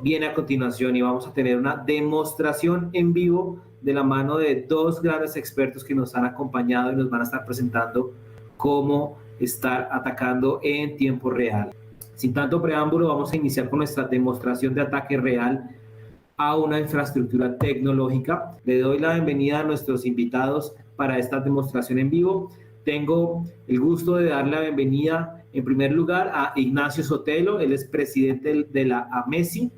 viene a continuación y vamos a tener una demostración en vivo de la mano de dos grandes expertos que nos han acompañado y nos van a estar presentando cómo estar atacando en tiempo real. Sin tanto preámbulo, vamos a iniciar con nuestra demostración de ataque real a una infraestructura tecnológica. Le doy la bienvenida a nuestros invitados para esta demostración en vivo. Tengo el gusto de dar la bienvenida en primer lugar a Ignacio Sotelo. Él es presidente de la AMESI,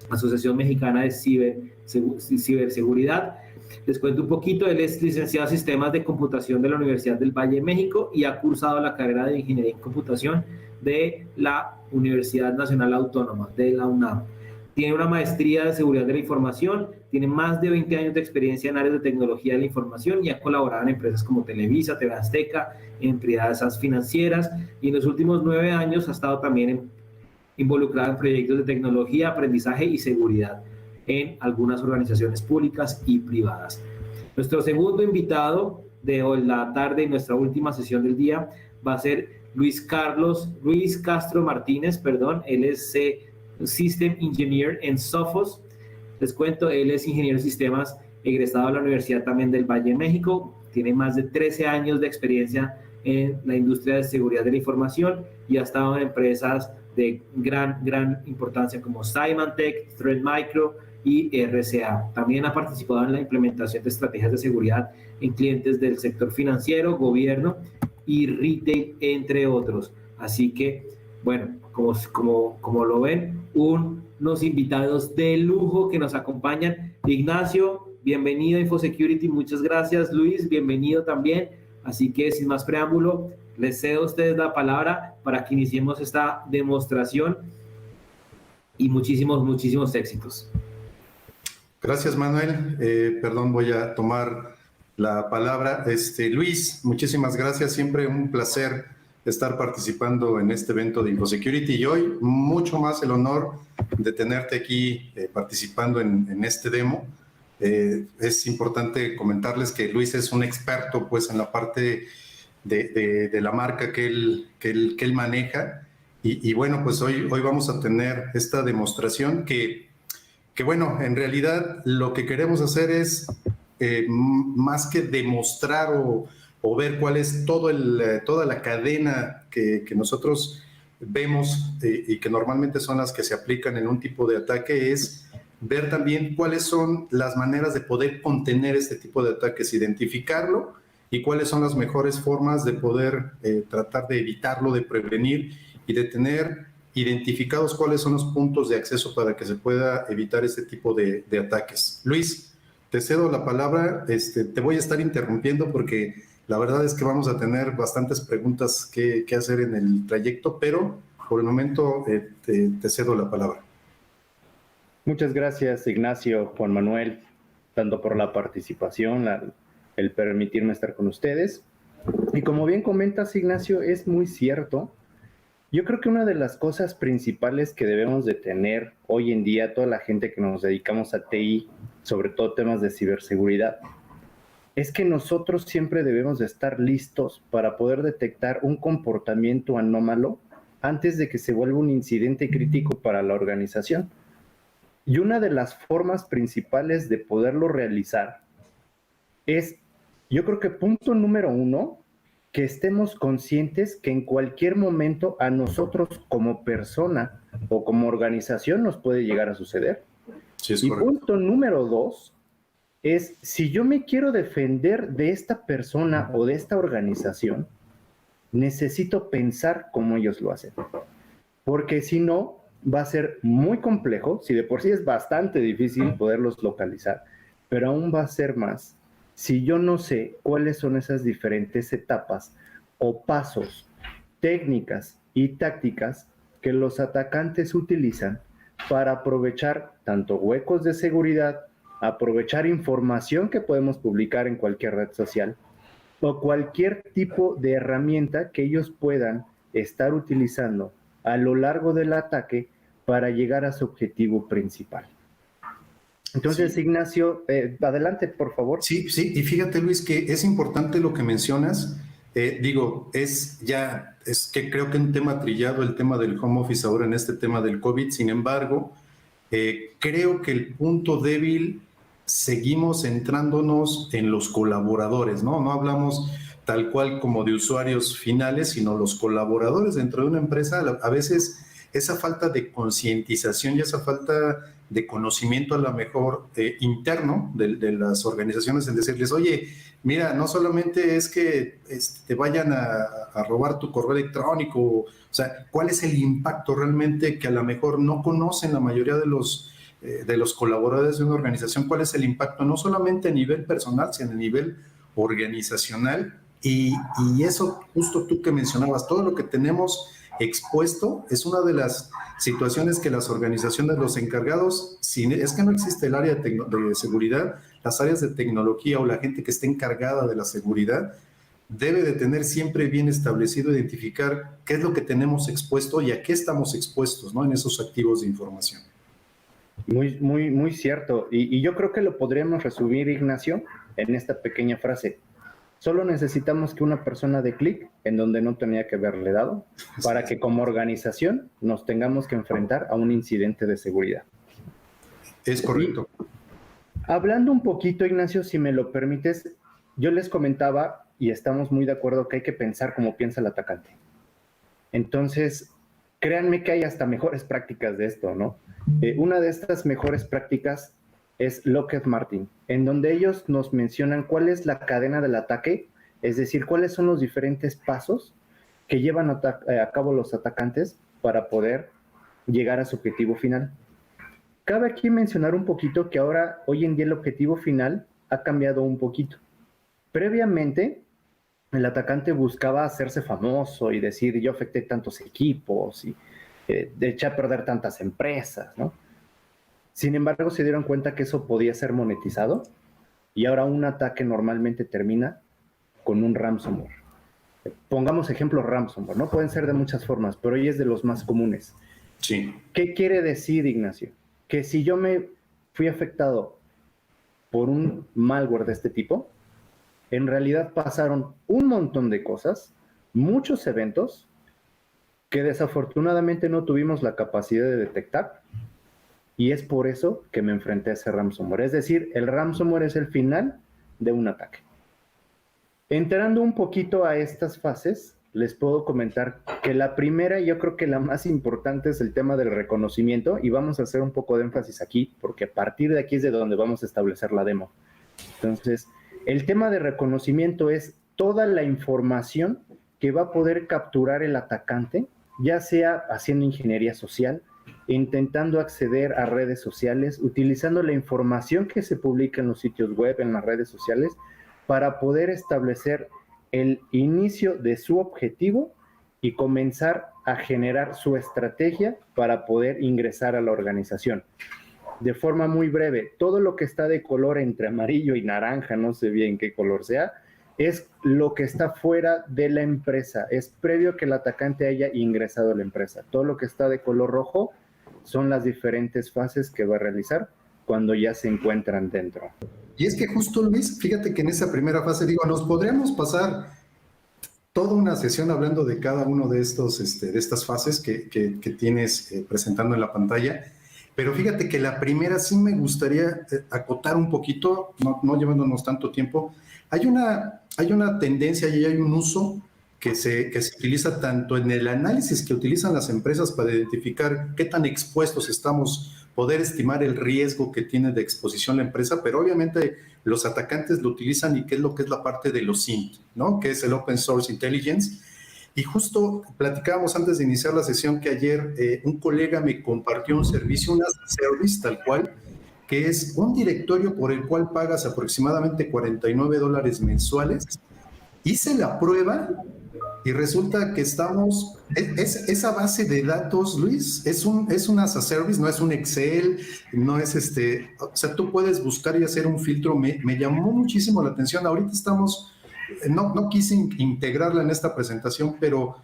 Asociación Mexicana de Ciberseguridad. Les cuento un poquito, él es licenciado en Sistemas de Computación de la Universidad del Valle de México y ha cursado la carrera de Ingeniería en Computación de la Universidad Nacional Autónoma, de la UNAM. Tiene una maestría de Seguridad de la Información, tiene más de 20 años de experiencia en áreas de tecnología de la información y ha colaborado en empresas como Televisa, TV Azteca, empresas financieras, y en los últimos 9 años ha estado también involucrado en proyectos de tecnología, aprendizaje y seguridad en algunas organizaciones públicas y privadas. Nuestro segundo invitado de hoy, la tarde, en nuestra última sesión del día, va a ser Luis Castro Martínez, él es System Engineer en Sophos. Les cuento, él es ingeniero de sistemas egresado de la Universidad también del Valle de México, tiene más de 13 años de experiencia en la industria de seguridad de la información y ha estado en empresas de gran importancia como Symantec, Trend Micro y RCA. También ha participado en la implementación de estrategias de seguridad en clientes del sector financiero, gobierno y retail, entre otros. Así que, bueno, como lo ven, unos invitados de lujo que nos acompañan. Ignacio, bienvenido a InfoSecurity, muchas gracias. Luis, bienvenido también. Así que, sin más preámbulo, les cedo a ustedes la palabra para que iniciemos esta demostración y muchísimos éxitos. Gracias, Manuel. Perdón, voy a tomar la palabra. Luis, muchísimas gracias. Siempre un placer estar participando en este evento de InfoSecurity y hoy mucho más el honor de tenerte aquí participando en este demo. Es importante comentarles que Luis es un experto pues en la parte de la marca que él maneja y bueno, pues hoy vamos a tener esta demostración que bueno, en realidad lo que queremos hacer es más que demostrar o ver cuál es toda la cadena que nosotros vemos y que normalmente son las que se aplican en un tipo de ataque, es ver también cuáles son las maneras de poder contener este tipo de ataques, identificarlo y cuáles son las mejores formas de poder tratar de evitarlo, de prevenir y de tener identificados cuáles son los puntos de acceso para que se pueda evitar este tipo de ataques. Luis, te cedo la palabra, te voy a estar interrumpiendo porque la verdad es que vamos a tener bastantes preguntas que hacer en el trayecto, pero por el momento te cedo la palabra. Muchas gracias, Ignacio, Juan Manuel, tanto por la participación, el permitirme estar con ustedes. Y como bien comentas, Ignacio, es muy cierto. Yo creo que una de las cosas principales que debemos de tener hoy en día, toda la gente que nos dedicamos a TI, sobre todo temas de ciberseguridad, es que nosotros siempre debemos de estar listos para poder detectar un comportamiento anómalo antes de que se vuelva un incidente crítico para la organización. Y una de las formas principales de poderlo realizar es, yo creo que punto número 1, que estemos conscientes que en cualquier momento a nosotros como persona o como organización nos puede llegar a suceder. Sí, es y correcto. Punto número 2 es, si yo me quiero defender de esta persona o de esta organización, necesito pensar cómo ellos lo hacen. Porque si no, va a ser muy complejo, si de por sí es bastante difícil poderlos localizar, pero aún va a ser más si yo no sé cuáles son esas diferentes etapas o pasos, técnicas y tácticas que los atacantes utilizan para aprovechar tanto huecos de seguridad, aprovechar información que podemos publicar en cualquier red social o cualquier tipo de herramienta que ellos puedan estar utilizando a lo largo del ataque para llegar a su objetivo principal. Entonces, sí. Ignacio, adelante, por favor. Sí, y fíjate, Luis, que es importante lo que mencionas. Es que creo que un tema trillado, el tema del home office ahora en este tema del COVID. Sin embargo, Creo que el punto débil seguimos centrándonos en los colaboradores, ¿no? No hablamos tal cual como de usuarios finales, sino los colaboradores dentro de una empresa. A veces esa falta de concientización y esa falta de conocimiento a lo mejor interno de las organizaciones, en decirles, oye, mira, no solamente es que te vayan a robar tu correo electrónico, o sea, ¿cuál es el impacto realmente que a lo mejor no conocen la mayoría de los colaboradores de una organización? ¿Cuál es el impacto no solamente a nivel personal, sino a nivel organizacional? Y eso justo tú que mencionabas, todo lo que tenemos expuesto es una de las situaciones que las organizaciones, los encargados, es que no existe el área de seguridad, las áreas de tecnología o la gente que esté encargada de la seguridad debe de tener siempre bien establecido, identificar qué es lo que tenemos expuesto y a qué estamos expuestos, ¿no? En esos activos de información. Muy cierto. Y yo creo que lo podríamos resumir, Ignacio, en esta pequeña frase. Solo necesitamos que una persona dé clic en donde no tenía que haberle dado para que como organización nos tengamos que enfrentar a un incidente de seguridad. Es correcto. Y hablando un poquito, Ignacio, si me lo permites, yo les comentaba, y estamos muy de acuerdo, que hay que pensar como piensa el atacante. Entonces, créanme que hay hasta mejores prácticas de esto, ¿no? Una de estas mejores prácticas es Lockheed Martin, en donde ellos nos mencionan cuál es la cadena del ataque, es decir, cuáles son los diferentes pasos que llevan a cabo los atacantes para poder llegar a su objetivo final. Cabe aquí mencionar un poquito que ahora, hoy en día, el objetivo final ha cambiado un poquito. Previamente, el atacante buscaba hacerse famoso y decir, yo afecté tantos equipos y eché a perder tantas empresas, ¿no? Sin embargo, se dieron cuenta que eso podía ser monetizado y ahora un ataque normalmente termina con un ransomware. Pongamos ejemplo ransomware, ¿no? Pueden ser de muchas formas, pero hoy es de los más comunes. Sí. ¿Qué quiere decir, Ignacio? Que si yo me fui afectado por un malware de este tipo, en realidad pasaron un montón de cosas, muchos eventos que desafortunadamente no tuvimos la capacidad de detectar. Y es por eso que me enfrenté a ese ransomware. Es decir, el ransomware es el final de un ataque. Entrando un poquito a estas fases, les puedo comentar que la primera, y yo creo que la más importante, es el tema del reconocimiento, y vamos a hacer un poco de énfasis aquí, porque a partir de aquí es de donde vamos a establecer la demo. Entonces, el tema de reconocimiento es toda la información que va a poder capturar el atacante, ya sea haciendo ingeniería social, intentando acceder a redes sociales, utilizando la información que se publica en los sitios web, en las redes sociales, para poder establecer el inicio de su objetivo y comenzar a generar su estrategia para poder ingresar a la organización. De forma muy breve, todo lo que está de color entre amarillo y naranja, no sé bien qué color sea, es lo que está fuera de la empresa, es previo que el atacante haya ingresado a la empresa. Todo lo que está de color rojo son las diferentes fases que va a realizar cuando ya se encuentran dentro. Y es que justo, Luis, fíjate que en esa primera fase, nos podríamos pasar toda una sesión hablando de cada uno de estas fases que tienes presentando en la pantalla, pero fíjate que la primera sí me gustaría acotar un poquito, no llevándonos tanto tiempo. Hay una tendencia y hay un uso que se utiliza tanto en el análisis que utilizan las empresas para identificar qué tan expuestos estamos, poder estimar el riesgo que tiene de exposición la empresa, pero obviamente los atacantes lo utilizan y qué es lo que es la parte de los SIEM, ¿no? Que es el Open Source Intelligence. Y justo platicábamos antes de iniciar la sesión que ayer un colega me compartió un servicio, un as a service tal cual, que es un directorio por el cual pagas aproximadamente $49 mensuales. Hice la prueba y resulta que esa base de datos, Luis, es un as a service, no es un Excel, no es o sea, tú puedes buscar y hacer un filtro. Me llamó muchísimo la atención. Ahorita no quise integrarla en esta presentación, pero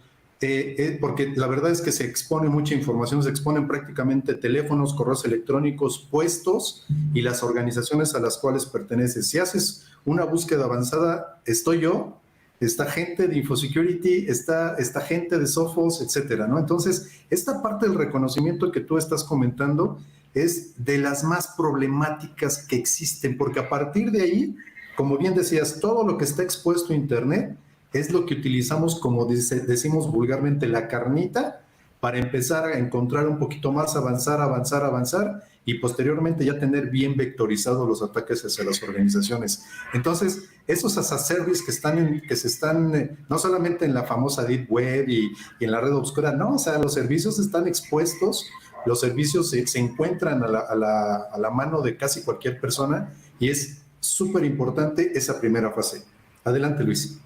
porque la verdad es que se expone mucha información, se exponen prácticamente teléfonos, correos electrónicos, puestos y las organizaciones a las cuales perteneces. Si haces una búsqueda avanzada, estoy yo, está gente de InfoSecurity, está gente de Sophos, etcétera, ¿no? Entonces, esta parte del reconocimiento que tú estás comentando, es de las más problemáticas que existen, porque a partir de ahí, como bien decías, todo lo que está expuesto a Internet es lo que utilizamos, como decimos vulgarmente, la carnita, para empezar a encontrar un poquito más, avanzar, y posteriormente ya tener bien vectorizados los ataques hacia las organizaciones. Entonces, esos as a service que se están no solamente en la famosa Deep Web y en la red oscura, no, o sea, los servicios están expuestos, los servicios se encuentran a la mano de casi cualquier persona, y es súper importante esa primera fase. Adelante, Luis.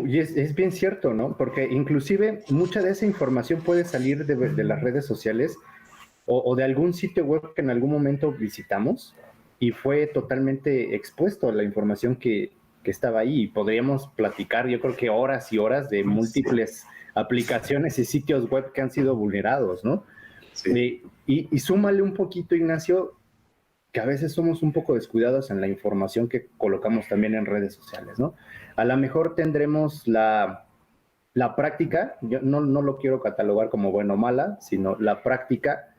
Y es bien cierto, ¿no? Porque inclusive mucha de esa información puede salir de las redes sociales o de algún sitio web que en algún momento visitamos y fue totalmente expuesto a la información que estaba ahí. Y podríamos platicar, yo creo que horas y horas de múltiples aplicaciones y sitios web que han sido vulnerados, ¿no? Sí. Y súmale un poquito, Ignacio, que a veces somos un poco descuidados en la información que colocamos también en redes sociales, ¿no? A lo mejor tendremos la práctica, yo no lo quiero catalogar como buena o mala, sino la práctica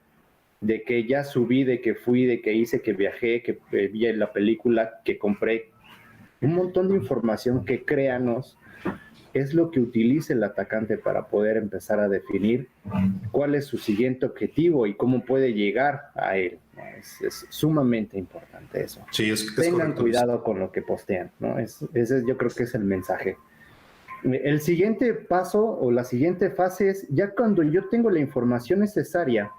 de que ya subí, de que fui, de que hice, que viajé, que vi la película, que compré. Un montón de información que, créanos, es lo que utiliza el atacante para poder empezar a definir cuál es su siguiente objetivo y cómo puede llegar a él. Es sumamente importante eso. Sí, es Tengan correcto, cuidado con lo que postean, ¿no? Ese yo creo que es el mensaje. El siguiente paso o la siguiente fase es ya cuando yo tengo la información necesaria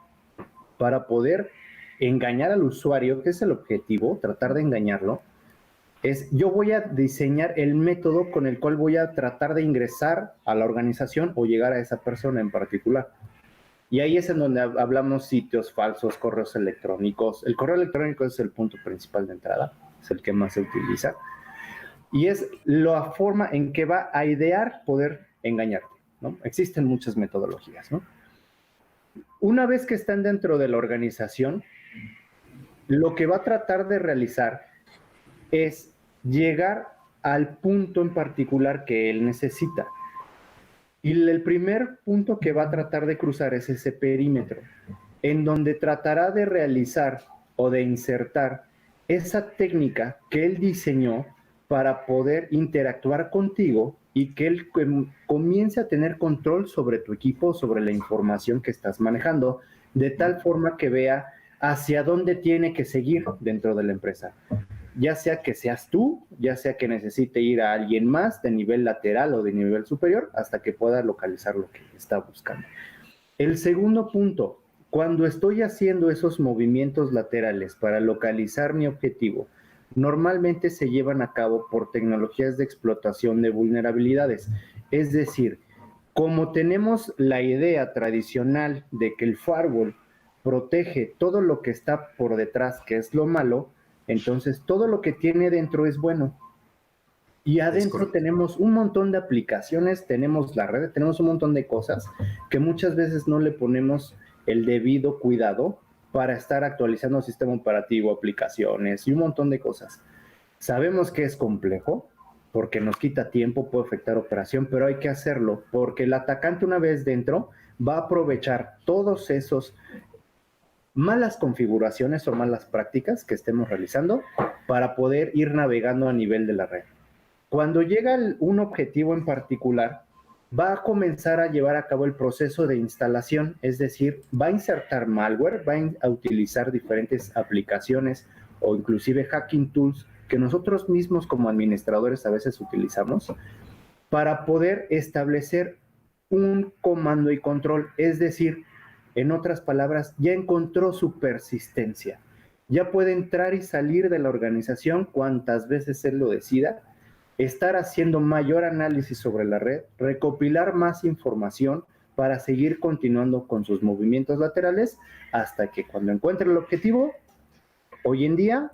para poder engañar al usuario, que es el objetivo, tratar de engañarlo, es yo voy a diseñar el método con el cual voy a tratar de ingresar a la organización o llegar a esa persona en particular. Y ahí es en donde hablamos sitios falsos, correos electrónicos. El correo electrónico es el punto principal de entrada, es el que más se utiliza. Y es la forma en que va a idear poder engañarte, ¿no? Existen muchas metodologías, ¿no? Una vez que están dentro de la organización, lo que va a tratar de realizar es llegar al punto en particular que él necesita. Y el primer punto que va a tratar de cruzar es ese perímetro, en donde tratará de realizar o de insertar esa técnica que él diseñó para poder interactuar contigo y que él comience a tener control sobre tu equipo, sobre la información que estás manejando, de tal forma que vea hacia dónde tiene que seguir dentro de la empresa. Ya sea que seas tú, ya sea que necesite ir a alguien más de nivel lateral o de nivel superior, hasta que pueda localizar lo que está buscando. El segundo punto, cuando estoy haciendo esos movimientos laterales para localizar mi objetivo, normalmente se llevan a cabo por tecnologías de explotación de vulnerabilidades. Es decir, como tenemos la idea tradicional de que el firewall protege todo lo que está por detrás, que es lo malo, entonces todo lo que tiene dentro es bueno. Y adentro tenemos un montón de aplicaciones, tenemos la red, tenemos un montón de cosas que muchas veces no le ponemos el debido cuidado para estar actualizando el sistema operativo, aplicaciones y un montón de cosas. Sabemos que es complejo porque nos quita tiempo, puede afectar operación, pero hay que hacerlo porque el atacante, una vez dentro, va a aprovechar todos esos malas configuraciones o malas prácticas que estemos realizando para poder ir navegando a nivel de la red. Cuando llega un objetivo en particular, va a comenzar a llevar a cabo el proceso de instalación, es decir, va a insertar malware, va a utilizar diferentes aplicaciones o inclusive hacking tools que nosotros mismos como administradores a veces utilizamos para poder establecer un comando y control, es decir, en otras palabras, ya encontró su persistencia. Ya puede entrar y salir de la organización cuantas veces él lo decida, estar haciendo mayor análisis sobre la red, recopilar más información para seguir continuando con sus movimientos laterales hasta que cuando encuentre el objetivo, hoy en día,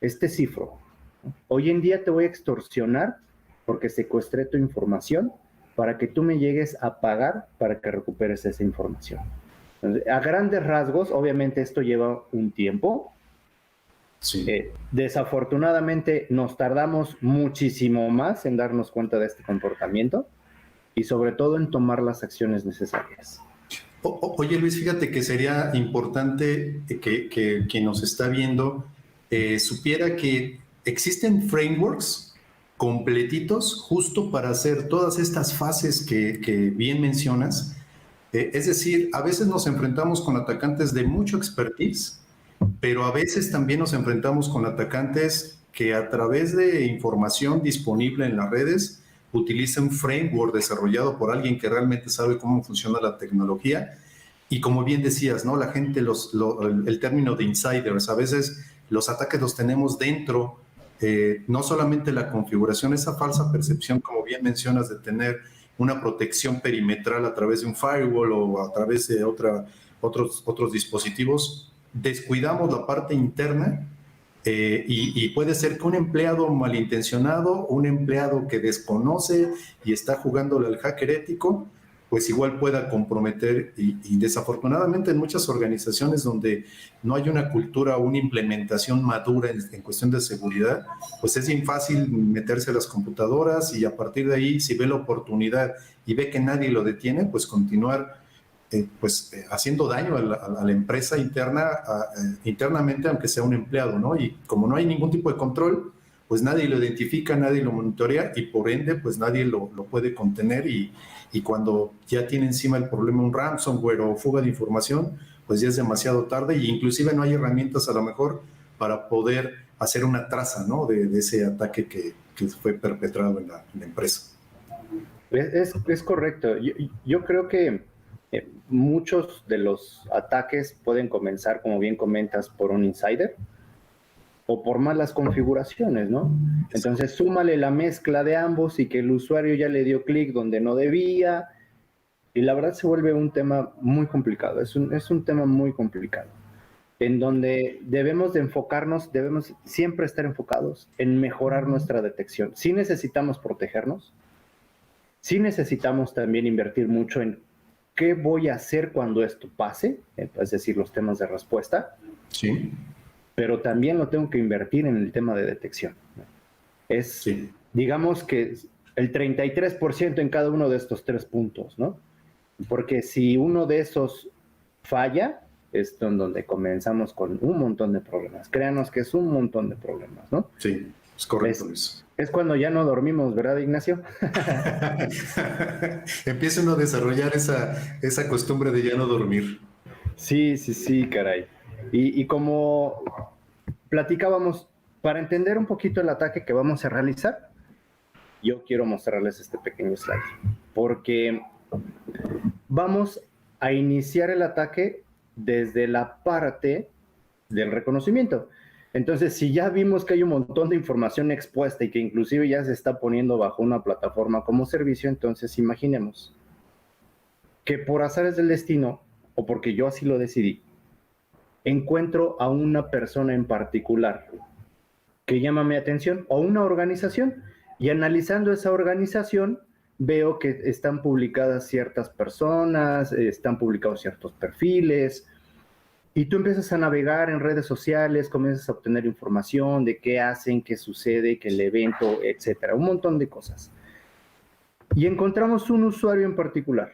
cifro. Hoy en día te voy a extorsionar porque secuestré tu información para que tú me llegues a pagar para que recuperes esa información. A grandes rasgos, obviamente esto lleva un tiempo. Sí. Desafortunadamente nos tardamos muchísimo más en darnos cuenta de este comportamiento y sobre todo en tomar las acciones necesarias. Oye Luis, fíjate que sería importante que quien nos está viendo supiera que existen frameworks completitos justo para hacer todas estas fases que bien mencionas. Es decir, a veces nos enfrentamos con atacantes de mucho expertise, pero a veces también nos enfrentamos con atacantes que a través de información disponible en las redes utilizan un framework desarrollado por alguien que realmente sabe cómo funciona la tecnología. Y como bien decías, ¿no? La gente, el término de insiders, a veces los ataques los tenemos dentro, no solamente la configuración, esa falsa percepción, como bien mencionas, de tener una protección perimetral a través de un firewall o a través de otros dispositivos, descuidamos la parte interna y puede ser que un empleado malintencionado, un empleado que desconoce y está jugándole al hacker ético, pues igual pueda comprometer y desafortunadamente en muchas organizaciones donde no hay una cultura o una implementación madura en cuestión de seguridad, pues es bien fácil meterse a las computadoras y a partir de ahí, si ve la oportunidad y ve que nadie lo detiene, pues continuar haciendo daño a la empresa internamente, aunque sea un empleado, ¿no? Y como no hay ningún tipo de control, pues nadie lo identifica, nadie lo monitorea y por ende, pues nadie lo puede contener y cuando ya tiene encima el problema un ransomware o fuga de información, pues ya es demasiado tarde y inclusive no hay herramientas a lo mejor para poder hacer una traza, ¿no? de ese ataque que fue perpetrado en la empresa. Es correcto. Yo creo que muchos de los ataques pueden comenzar, como bien comentas, por un insider o por malas configuraciones, ¿no? Entonces, súmale la mezcla de ambos y que el usuario ya le dio clic donde no debía y la verdad se vuelve un tema muy complicado. Es un tema muy complicado en donde debemos de enfocarnos, debemos siempre estar enfocados en mejorar nuestra detección. Sí necesitamos protegernos, sí necesitamos también invertir mucho en qué voy a hacer cuando esto pase, es decir, los temas de respuesta. Sí. Pero también lo tengo que invertir en el tema de detección. Digamos que el 33% en cada uno de estos 3 puntos, ¿no? Porque si uno de esos falla, es en donde comenzamos con un montón de problemas. Créanos que es un montón de problemas, ¿no? Sí, es correcto eso. Es cuando ya no dormimos, ¿verdad, Ignacio? Empieza uno a desarrollar esa costumbre de ya no dormir. Sí, caray. Y como platicábamos, para entender un poquito el ataque que vamos a realizar, yo quiero mostrarles este pequeño slide, porque vamos a iniciar el ataque desde la parte del reconocimiento. Entonces, si ya vimos que hay un montón de información expuesta y que inclusive ya se está poniendo bajo una plataforma como servicio, entonces imaginemos que por azares del destino, o porque yo así lo decidí, encuentro a una persona en particular que llama mi atención o una organización y analizando esa organización veo que están publicadas ciertas personas, están publicados ciertos perfiles y tú empiezas a navegar en redes sociales, comienzas a obtener información de qué hacen, qué sucede, qué el evento, etcétera, un montón de cosas. Y encontramos un usuario en particular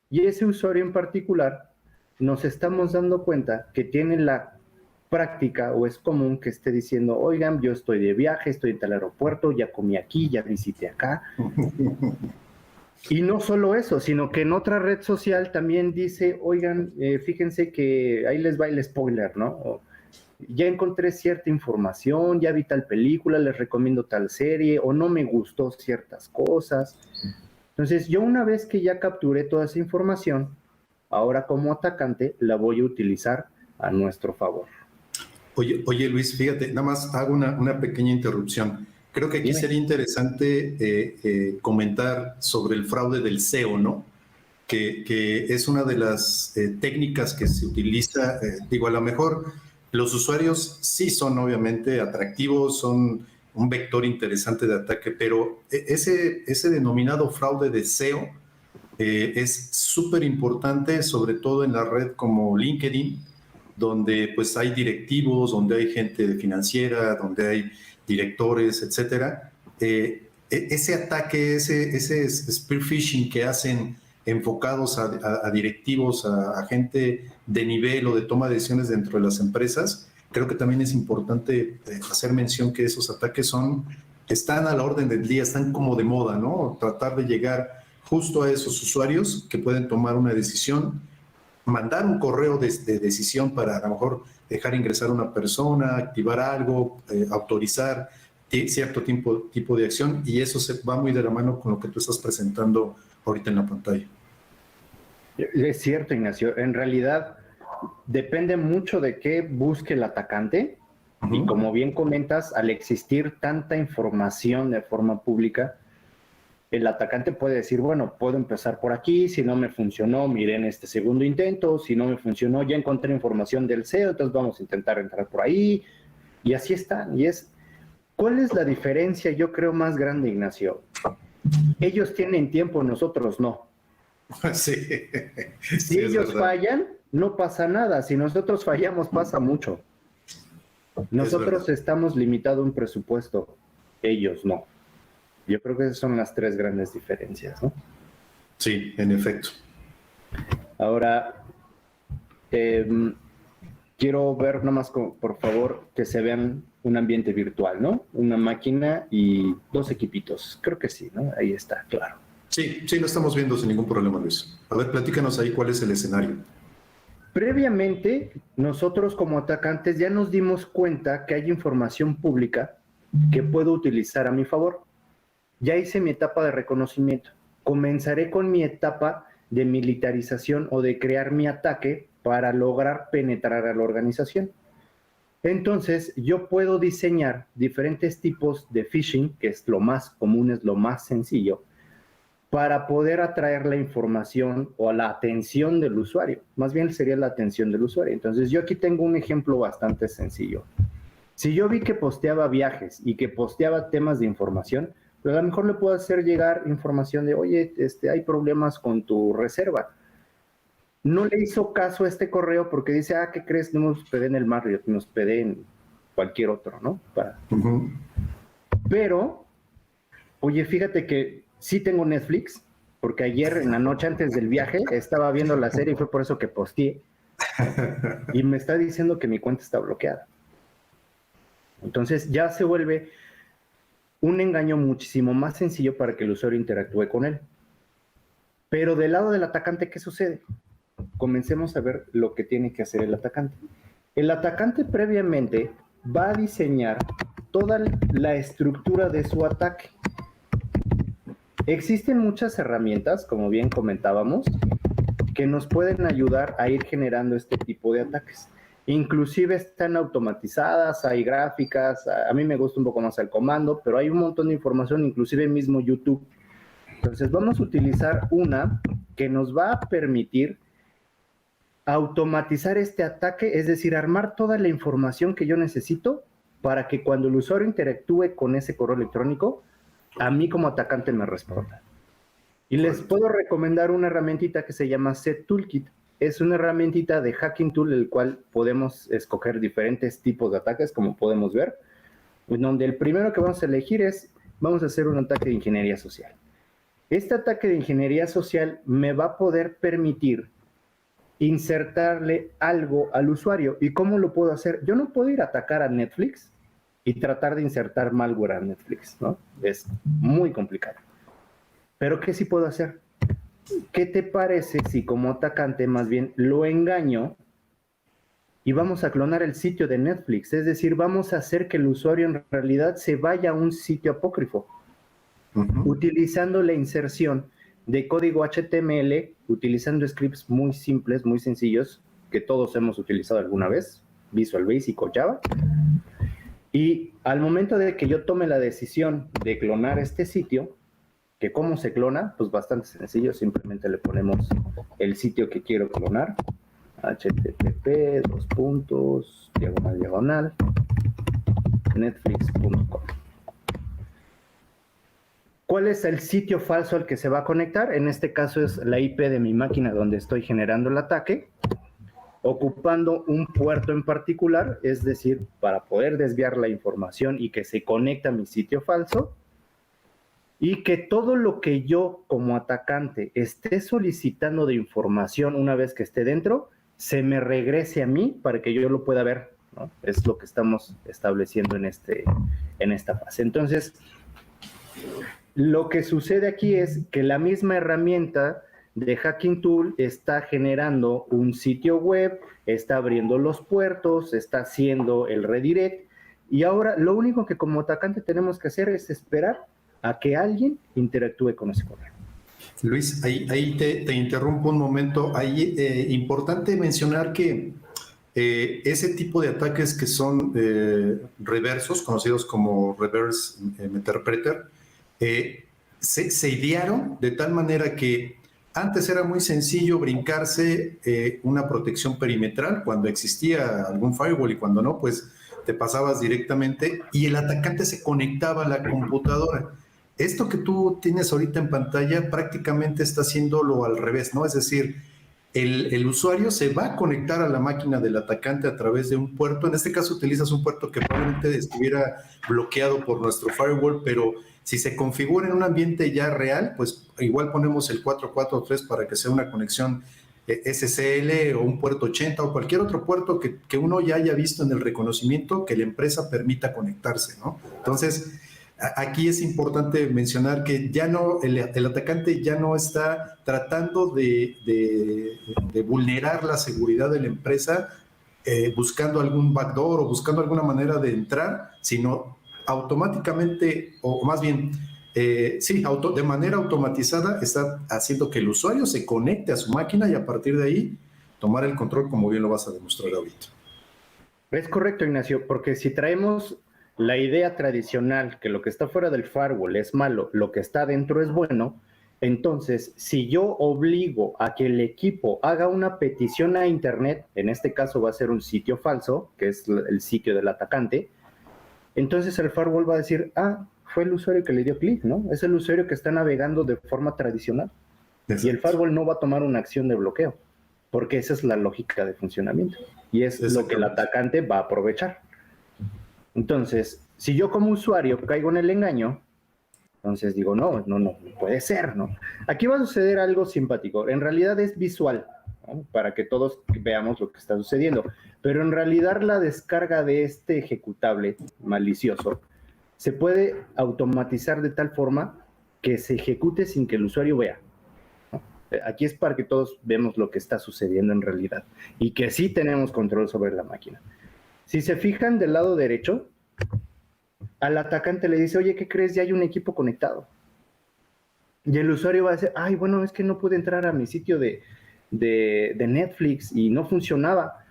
y ese usuario en particular nos estamos dando cuenta que tiene la práctica o es común que esté diciendo, oigan, yo estoy de viaje, estoy en tal aeropuerto, ya comí aquí, ya visité acá. Y no solo eso, sino que en otra red social también dice, oigan, fíjense que ahí les va el spoiler, ¿no? O, ya encontré cierta información, ya vi tal película, les recomiendo tal serie, o no me gustó ciertas cosas. Entonces, yo una vez que ya capturé toda esa información, ahora como atacante la voy a utilizar a nuestro favor. Oye Luis, fíjate, nada más hago una pequeña interrupción. Creo que aquí sería interesante comentar sobre el fraude del SEO, ¿no? Que es una de las técnicas que se utiliza, digo, a lo mejor los usuarios sí son obviamente atractivos, son un vector interesante de ataque, pero ese denominado fraude de SEO es súper importante, sobre todo en la red como LinkedIn, donde pues hay directivos, donde hay gente financiera, donde hay directores, etcétera. Ese ataque, ese spear phishing que hacen enfocados a directivos, a gente de nivel o de toma de decisiones dentro de las empresas, creo que también es importante hacer mención que esos ataques están a la orden del día, están como de moda, ¿no? Tratar de llegar justo a esos usuarios que pueden tomar una decisión, mandar un correo de decisión para a lo mejor dejar ingresar a una persona, activar algo, autorizar cierto tipo de acción, y eso se va muy de la mano con lo que tú estás presentando ahorita en la pantalla. Es cierto, Ignacio. En realidad depende mucho de qué busque el atacante. Y como bien comentas, al existir tanta información de forma pública, el atacante puede decir, bueno, puedo empezar por aquí, si no me funcionó, miré en este segundo intento, si no me funcionó, ya encontré información del SEO, entonces vamos a intentar entrar por ahí, y así están. ¿Cuál es la diferencia, yo creo, más grande, Ignacio? Ellos tienen tiempo, nosotros no. Sí. Si ellos fallan, no pasa nada, si nosotros fallamos, pasa mucho. Nosotros estamos limitados a un presupuesto, ellos no. Yo creo que esas son las tres grandes diferencias, ¿no? Sí, en efecto. Ahora, quiero ver nomás, por favor, que se vean un ambiente virtual, ¿no? Una máquina y 2 equipitos. Creo que sí, ¿no? Ahí está, claro. Sí, lo estamos viendo sin ningún problema, Luis. A ver, platícanos ahí cuál es el escenario. Previamente, nosotros como atacantes ya nos dimos cuenta que hay información pública que puedo utilizar a mi favor. Ya hice mi etapa de reconocimiento. Comenzaré con mi etapa de militarización o de crear mi ataque para lograr penetrar a la organización. Entonces, yo puedo diseñar diferentes tipos de phishing, que es lo más común, es lo más sencillo, para poder atraer la información o la atención del usuario. Más bien sería la atención del usuario. Entonces, yo aquí tengo un ejemplo bastante sencillo. Si yo vi que posteaba viajes y que posteaba temas de información, pero a lo mejor le puedo hacer llegar información de, oye, hay problemas con tu reserva. No le hizo caso a este correo porque dice, ¿qué crees? No me hospedé en el Marriott, me hospedé en cualquier otro, ¿no? Pero, oye, fíjate que sí tengo Netflix, porque ayer en la noche antes del viaje estaba viendo la serie y fue por eso que posteé. Y me está diciendo que mi cuenta está bloqueada. Entonces ya se vuelve un engaño muchísimo más sencillo para que el usuario interactúe con él. Pero del lado del atacante, ¿qué sucede? Comencemos a ver lo que tiene que hacer el atacante. El atacante previamente va a diseñar toda la estructura de su ataque. Existen muchas herramientas, como bien comentábamos, que nos pueden ayudar a ir generando este tipo de ataques. Inclusive están automatizadas, hay gráficas, a mí me gusta un poco más el comando, pero hay un montón de información, inclusive mismo YouTube. Entonces vamos a utilizar una que nos va a permitir automatizar este ataque, es decir, armar toda la información que yo necesito para que cuando el usuario interactúe con ese correo electrónico, a mí como atacante me responda. Y les puedo recomendar una herramientita que se llama SetToolkit. Es una herramientita de hacking tool, el cual podemos escoger diferentes tipos de ataques, como podemos ver, en donde el primero que vamos a elegir es, vamos a hacer un ataque de ingeniería social. Este ataque de ingeniería social me va a poder permitir insertarle algo al usuario. ¿Y cómo lo puedo hacer? Yo no puedo ir a atacar a Netflix y tratar de insertar malware a Netflix, ¿no? Es muy complicado. ¿Pero qué sí puedo hacer? ¿Qué te parece si como atacante más bien lo engaño y vamos a clonar el sitio de Netflix? Es decir, vamos a hacer que el usuario en realidad se vaya a un sitio apócrifo, utilizando la inserción de código HTML, utilizando scripts muy simples, muy sencillos, que todos hemos utilizado alguna vez, Visual Basic o Java. Y al momento de que yo tome la decisión de clonar este sitio, que cómo se clona, pues bastante sencillo, simplemente le ponemos el sitio que quiero clonar, http:// netflix.com. ¿Cuál es el sitio falso al que se va a conectar? En este caso es la IP de mi máquina donde estoy generando el ataque, ocupando un puerto en particular, es decir, para poder desviar la información y que se conecte a mi sitio falso, y que todo lo que yo como atacante esté solicitando de información una vez que esté dentro, se me regrese a mí para que yo lo pueda ver, ¿no? Es lo que estamos estableciendo en esta fase. Entonces, lo que sucede aquí es que la misma herramienta de Hacking Tool está generando un sitio web, está abriendo los puertos, está haciendo el redirect, y ahora lo único que como atacante tenemos que hacer es esperar a que alguien interactúe con ese correo. Luis, ahí te interrumpo un momento. Ahí importante mencionar que ese tipo de ataques que son reversos, conocidos como reverse interpreter, se idearon de tal manera que antes era muy sencillo brincarse una protección perimetral cuando existía algún firewall, y cuando no, pues te pasabas directamente y el atacante se conectaba a la computadora. Esto que tú tienes ahorita en pantalla prácticamente está haciéndolo al revés, ¿no? Es decir, el usuario se va a conectar a la máquina del atacante a través de un puerto. En este caso utilizas un puerto que probablemente estuviera bloqueado por nuestro firewall, pero si se configura en un ambiente ya real, pues igual ponemos el 443 para que sea una conexión SSL o un puerto 80 o cualquier otro puerto que uno ya haya visto en el reconocimiento que la empresa permita conectarse, ¿no? Entonces, aquí es importante mencionar que ya no, el atacante ya no está tratando de vulnerar la seguridad de la empresa buscando algún backdoor o buscando alguna manera de entrar, sino automáticamente, o más bien, de manera automatizada está haciendo que el usuario se conecte a su máquina y a partir de ahí tomar el control, como bien lo vas a demostrar ahorita. Es correcto, Ignacio, porque si traemos la idea tradicional que lo que está fuera del firewall es malo, lo que está dentro es bueno, entonces si yo obligo a que el equipo haga una petición a internet, en este caso va a ser un sitio falso, que es el sitio del atacante, entonces el firewall va a decir, fue el usuario que le dio clic, ¿no? Es el usuario que está navegando de forma tradicional. Exacto. Y el firewall no va a tomar una acción de bloqueo, porque esa es la lógica de funcionamiento y es lo que el atacante va a aprovechar. Entonces, si yo como usuario caigo en el engaño, entonces digo, no puede ser, ¿no? Aquí va a suceder algo simpático. En realidad es visual, ¿no? Para que todos veamos lo que está sucediendo. Pero en realidad la descarga de este ejecutable malicioso se puede automatizar de tal forma que se ejecute sin que el usuario vea, ¿no? Aquí es para que todos vemos lo que está sucediendo en realidad y que sí tenemos control sobre la máquina. Si se fijan del lado derecho, al atacante le dice, oye, ¿qué crees? Ya hay un equipo conectado. Y el usuario va a decir, bueno, es que no pude entrar a mi sitio de Netflix y no funcionaba.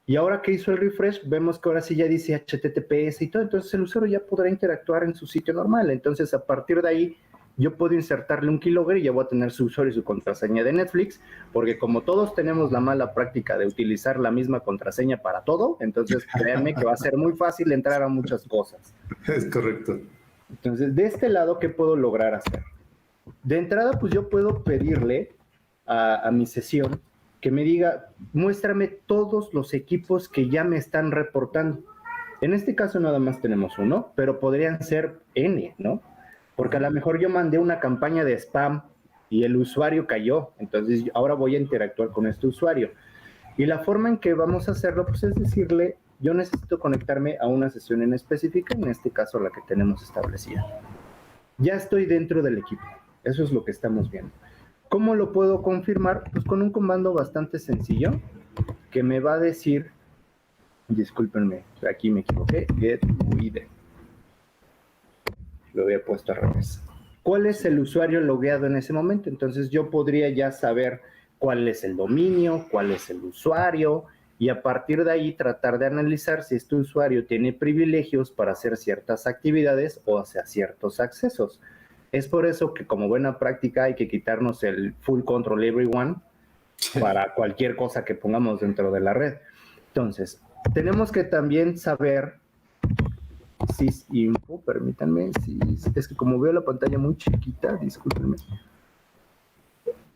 Y ahora que hizo el refresh, vemos que ahora sí ya dice HTTPS y todo. Entonces el usuario ya podrá interactuar en su sitio normal. Entonces a partir de ahí yo puedo insertarle un keylogger y ya voy a tener su usuario y su contraseña de Netflix, porque como todos tenemos la mala práctica de utilizar la misma contraseña para todo, entonces créanme que va a ser muy fácil entrar a muchas cosas. Es correcto. Entonces, de este lado, ¿qué puedo lograr hacer? De entrada, pues yo puedo pedirle a mi sesión que me diga, muéstrame todos los equipos que ya me están reportando. En este caso nada más tenemos uno, pero podrían ser N, ¿no? Porque a lo mejor yo mandé una campaña de spam y el usuario cayó, entonces ahora voy a interactuar con este usuario. Y la forma en que vamos a hacerlo, pues es decirle, yo necesito conectarme a una sesión en específica, en este caso la que tenemos establecida. Ya estoy dentro del equipo, eso es lo que estamos viendo. ¿Cómo lo puedo confirmar? Pues con un comando bastante sencillo que me va a decir, discúlpenme, aquí me equivoqué, get with. Lo había puesto al revés. ¿Cuál es el usuario logueado en ese momento? Entonces yo podría ya saber cuál es el dominio, cuál es el usuario, y a partir de ahí tratar de analizar si este usuario tiene privilegios para hacer ciertas actividades o hacia ciertos accesos. Es por eso que como buena práctica hay que quitarnos el full control everyone para cualquier cosa que pongamos dentro de la red. Entonces, tenemos que también saber sysinfo, permítanme, es que como veo la pantalla muy chiquita, discúlpenme.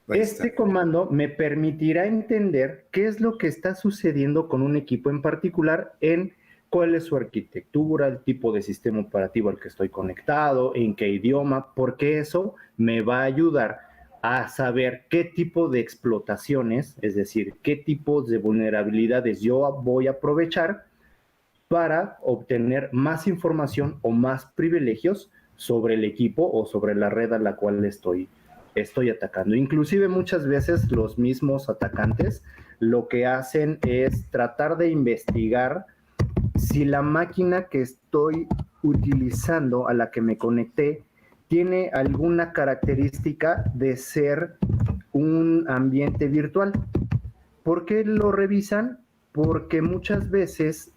Este comando me permitirá entender qué es lo que está sucediendo con un equipo en particular en cuál es su arquitectura, el tipo de sistema operativo al que estoy conectado, en qué idioma, porque eso me va a ayudar a saber qué tipo de explotaciones, es decir, qué tipos de vulnerabilidades yo voy a aprovechar para obtener más información o más privilegios sobre el equipo o sobre la red a la cual estoy atacando. Inclusive muchas veces los mismos atacantes lo que hacen es tratar de investigar si la máquina que estoy utilizando, a la que me conecté, tiene alguna característica de ser un ambiente virtual. ¿Por qué lo revisan? Porque muchas veces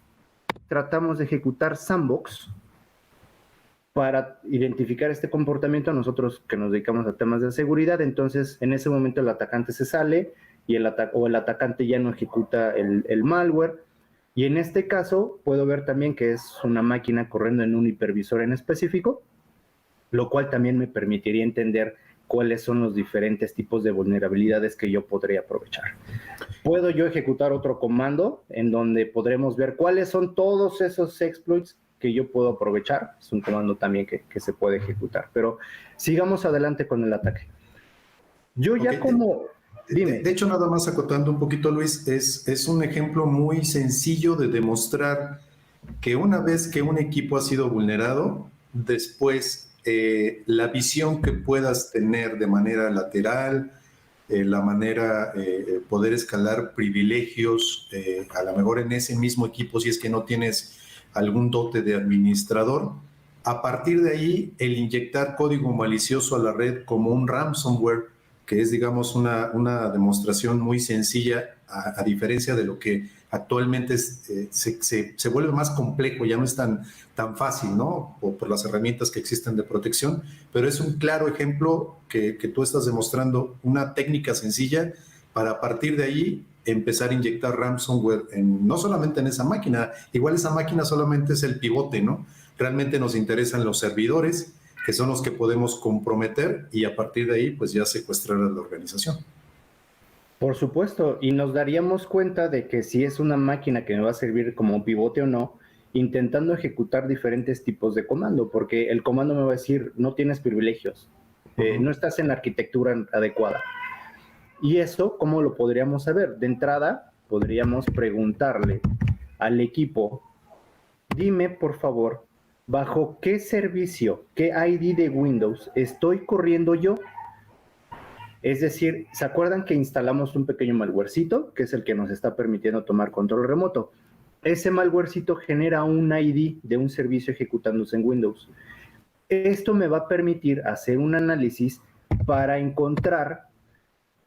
tratamos de ejecutar sandbox para identificar este comportamiento a nosotros que nos dedicamos a temas de seguridad. Entonces, en ese momento el atacante se sale y el atacante ya no ejecuta el malware. Y en este caso, puedo ver también que es una máquina corriendo en un hipervisor en específico, lo cual también me permitiría entender cuáles son los diferentes tipos de vulnerabilidades que yo podría aprovechar. Puedo yo ejecutar otro comando en donde podremos ver cuáles son todos esos exploits que yo puedo aprovechar. Es un comando también que se puede ejecutar, pero sigamos adelante con el ataque. Yo ya como... Dime. De hecho, nada más acotando un poquito, Luis, es un ejemplo muy sencillo de demostrar que una vez que un equipo ha sido vulnerado, después la visión que puedas tener de manera lateral, la manera poder escalar privilegios, a lo mejor en ese mismo equipo, si es que no tienes algún dote de administrador, a partir de ahí el inyectar código malicioso a la red como un ransomware, que es, digamos, una demostración muy sencilla, a diferencia de lo que actualmente se vuelve más complejo, ya no es tan fácil, ¿no? Por las herramientas que existen de protección, pero es un claro ejemplo que tú estás demostrando una técnica sencilla para a partir de ahí empezar a inyectar ransomware no solamente en esa máquina, igual esa máquina solamente es el pivote, ¿no? Realmente nos interesan los servidores, que son los que podemos comprometer y a partir de ahí pues ya secuestrar a la organización. Por supuesto, y nos daríamos cuenta de que si es una máquina que me va a servir como pivote o no, intentando ejecutar diferentes tipos de comando, porque el comando me va a decir, no tienes privilegios, no estás en la arquitectura adecuada. Y eso, ¿cómo lo podríamos saber? De entrada, podríamos preguntarle al equipo, dime por favor, ¿bajo qué servicio, qué ID de Windows estoy corriendo yo? Es decir, ¿se acuerdan que instalamos un pequeño malwarecito, que es el que nos está permitiendo tomar control remoto? Ese malwarecito genera un ID de un servicio ejecutándose en Windows. Esto me va a permitir hacer un análisis para encontrar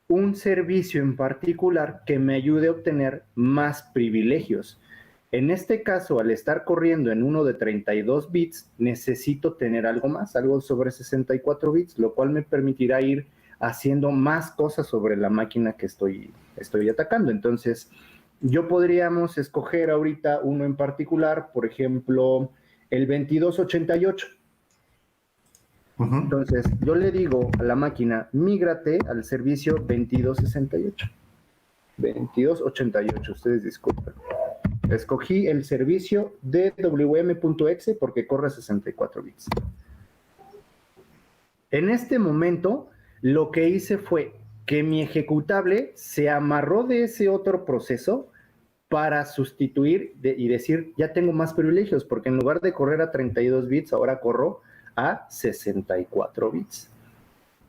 un servicio en particular que me ayude a obtener más privilegios. En este caso, al estar corriendo en uno de 32 bits, necesito tener algo más, algo sobre 64 bits, lo cual me permitirá ir haciendo más cosas sobre la máquina que estoy atacando. Entonces, yo podríamos escoger ahorita uno en particular, por ejemplo, el 2288. Entonces, yo le digo a la máquina, mígrate al servicio 2268. 2288, ustedes disculpen. Escogí el servicio DWM.exe porque corre 64 bits. En este momento, lo que hice fue que mi ejecutable se amarró de ese otro proceso para sustituir y decir, ya tengo más privilegios, porque en lugar de correr a 32 bits, ahora corro a 64 bits.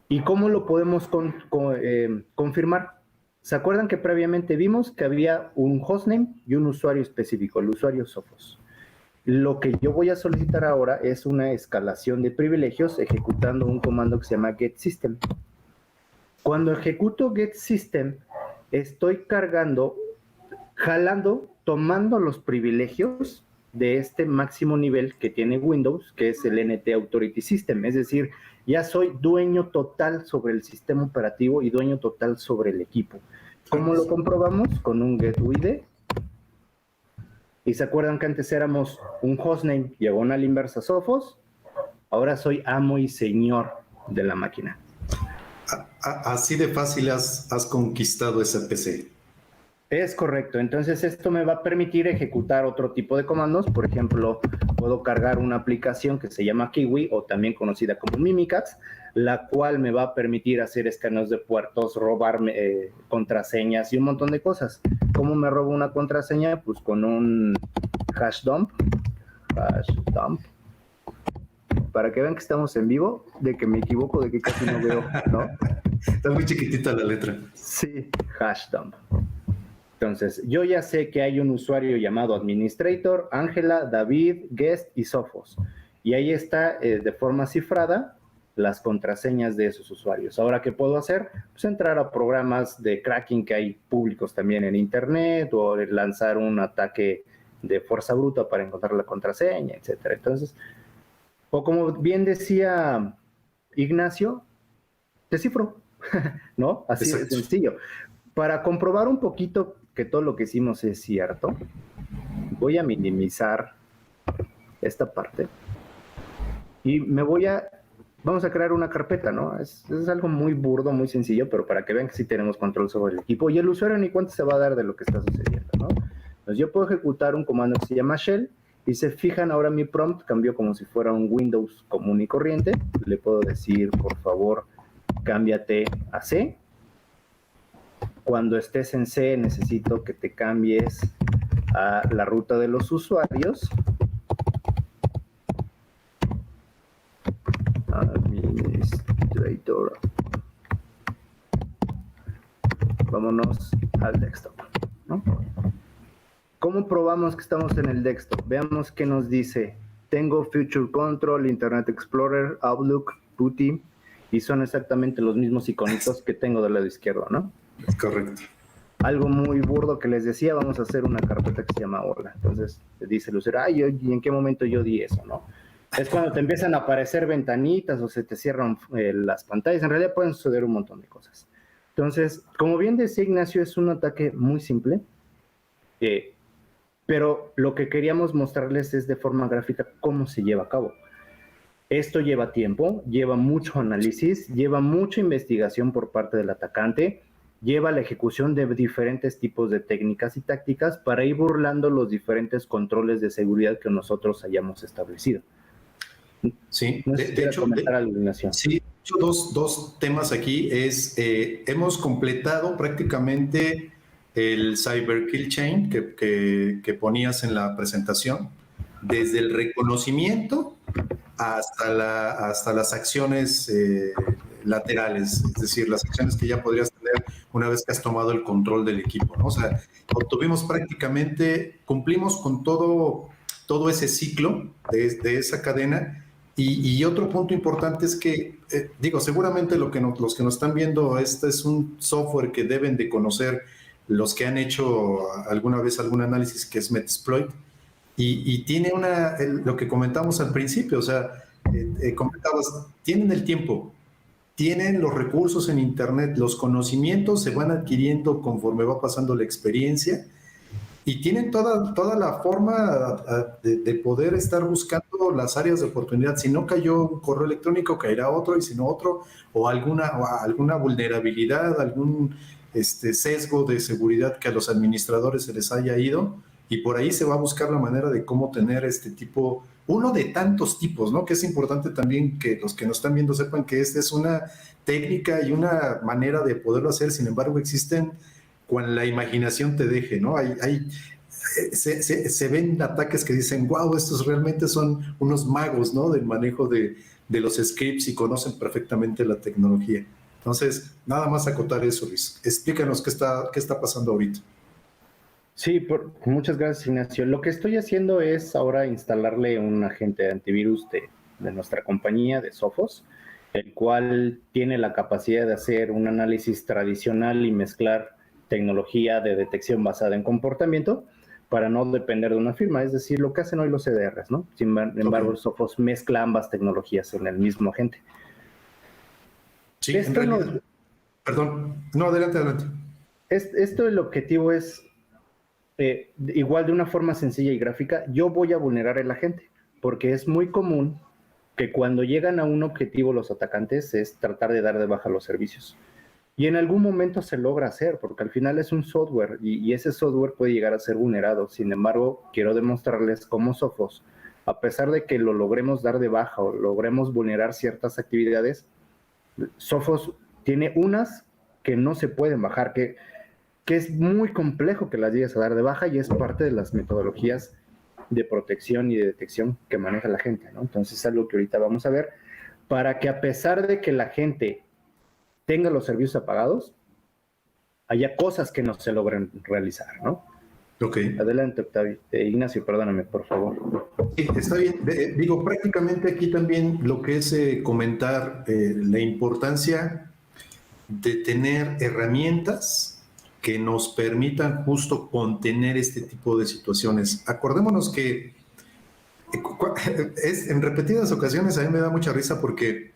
¿Y cómo lo podemos confirmar? ¿Se acuerdan que previamente vimos que había un hostname y un usuario específico, el usuario Sophos? Lo que yo voy a solicitar ahora es una escalación de privilegios ejecutando un comando que se llama getSystem. Cuando ejecuto getSystem, estoy cargando, jalando, tomando los privilegios de este máximo nivel que tiene Windows, que es el NT Authority System. Es decir, ya soy dueño total sobre el sistema operativo y dueño total sobre el equipo. ¿Cómo lo comprobamos? Con un getUID. Y se acuerdan que antes éramos un hostname diagonal inversa Sophos. Ahora soy amo y señor de la máquina. Así de fácil has conquistado ese PC. Es correcto. Entonces, esto me va a permitir ejecutar otro tipo de comandos. Por ejemplo, puedo cargar una aplicación que se llama Kiwi, o también conocida como Mimikatz, la cual me va a permitir hacer escaneos de puertos, robarme contraseñas y un montón de cosas. ¿Cómo me robo una contraseña? Pues con un hash dump. Para que vean que estamos en vivo, de que me equivoco, de que casi no veo, ¿no? Está muy chiquitita la letra. Sí, hash dump. Entonces, yo ya sé que hay un usuario llamado Administrator, Ángela, David, Guest y Sophos. Y ahí está, de forma cifrada, las contraseñas de esos usuarios. Ahora, ¿qué puedo hacer? Pues entrar a programas de cracking que hay públicos también en Internet, o lanzar un ataque de fuerza bruta para encontrar la contraseña, etcétera. Entonces, o como bien decía Ignacio, descifro, ¿no? Así de sencillo. Para comprobar un poquito que todo lo que hicimos es cierto, voy a minimizar esta parte y vamos a crear una carpeta, ¿no? Es algo muy burdo, muy sencillo, pero para que vean que sí tenemos control sobre el equipo y el usuario ni cuenta se va a dar de lo que está sucediendo, ¿no? Entonces yo puedo ejecutar un comando que se llama shell y se fijan ahora mi prompt cambió como si fuera un Windows común y corriente. Le puedo decir, por favor, cámbiate a C. Cuando estés en C, necesito que te cambies a la ruta de los usuarios. Administrator. Vámonos al desktop, ¿no? ¿Cómo probamos que estamos en el desktop? Veamos qué nos dice. Tengo Future Control, Internet Explorer, Outlook, PuTTY, y son exactamente los mismos iconitos que tengo del lado izquierdo, ¿no? Es correcto. Algo muy burdo que les decía, vamos a hacer una carpeta que se llama hola. Entonces dice el usuario, ay, ¿y en qué momento yo di eso, no? Es cuando te empiezan a aparecer ventanitas o se te cierran las pantallas. En realidad pueden suceder un montón de cosas. Entonces, como bien decía Ignacio, es un ataque muy simple, pero lo que queríamos mostrarles es de forma gráfica cómo se lleva a cabo. Esto lleva tiempo, lleva mucho análisis, lleva mucha investigación por parte del atacante, lleva la ejecución de diferentes tipos de técnicas y tácticas para ir burlando los diferentes controles de seguridad que nosotros hayamos establecido. Sí, no sé de hecho, sí, dos temas aquí. Hemos completado prácticamente el Cyber Kill Chain que ponías en la presentación, desde el reconocimiento hasta las acciones laterales, es decir, las acciones que ya podrías tener una vez que has tomado el control del equipo, ¿no? O sea, obtuvimos prácticamente, cumplimos con todo ese ciclo de esa cadena. Y otro punto importante es que, seguramente los que nos están viendo, este es un software que deben de conocer los que han hecho alguna vez algún análisis, que es Metasploit, y tiene lo que comentamos al principio, o sea, comentabas, tienen el tiempo, tienen los recursos en Internet, los conocimientos se van adquiriendo conforme va pasando la experiencia, y tienen toda la forma de poder estar buscando las áreas de oportunidad. Si no cayó un correo electrónico, caerá otro, y si no otro, o alguna vulnerabilidad, algún sesgo de seguridad que a los administradores se les haya ido, y por ahí se va a buscar la manera de cómo tener este tipo, uno de tantos tipos, ¿no? Que es importante también que los que nos están viendo sepan que esta es una técnica y una manera de poderlo hacer. Sin embargo, existen cuando la imaginación te deje, ¿no? Se ven ataques que dicen, wow, estos realmente son unos magos, ¿no? Del manejo de los scripts y conocen perfectamente la tecnología. Entonces, nada más acotar eso, Luis. Explícanos qué está pasando ahorita. Sí, muchas gracias, Ignacio. Lo que estoy haciendo es ahora instalarle un agente de antivirus de nuestra compañía, de Sophos, el cual tiene la capacidad de hacer un análisis tradicional y mezclar tecnología de detección basada en comportamiento para no depender de una firma, es decir, lo que hacen hoy los CDRs, ¿no? Sin embargo, okay, Sophos mezcla ambas tecnologías en el mismo agente. Sí, en realidad, perdón, no, adelante. Esto, el objetivo es, igual de una forma sencilla y gráfica, yo voy a vulnerar el agente, porque es muy común que cuando llegan a un objetivo los atacantes es tratar de dar de baja los servicios. Y en algún momento se logra hacer, porque al final es un software y ese software puede llegar a ser vulnerado. Sin embargo, quiero demostrarles cómo Sophos, a pesar de que lo logremos dar de baja o logremos vulnerar ciertas actividades, Sophos tiene unas que no se pueden bajar, que es muy complejo que las llegues a dar de baja y es parte de las metodologías de protección y de detección que maneja la gente, ¿no? Entonces es algo que ahorita vamos a ver, para que a pesar de que la gente tenga los servicios apagados, haya cosas que no se logren realizar, ¿no? Ok. Adelante, Octavio. Ignacio, perdóname, por favor. Sí, está bien. Digo, prácticamente aquí también lo que es comentar la importancia de tener herramientas que nos permitan justo contener este tipo de situaciones. Acordémonos que en repetidas ocasiones a mí me da mucha risa porque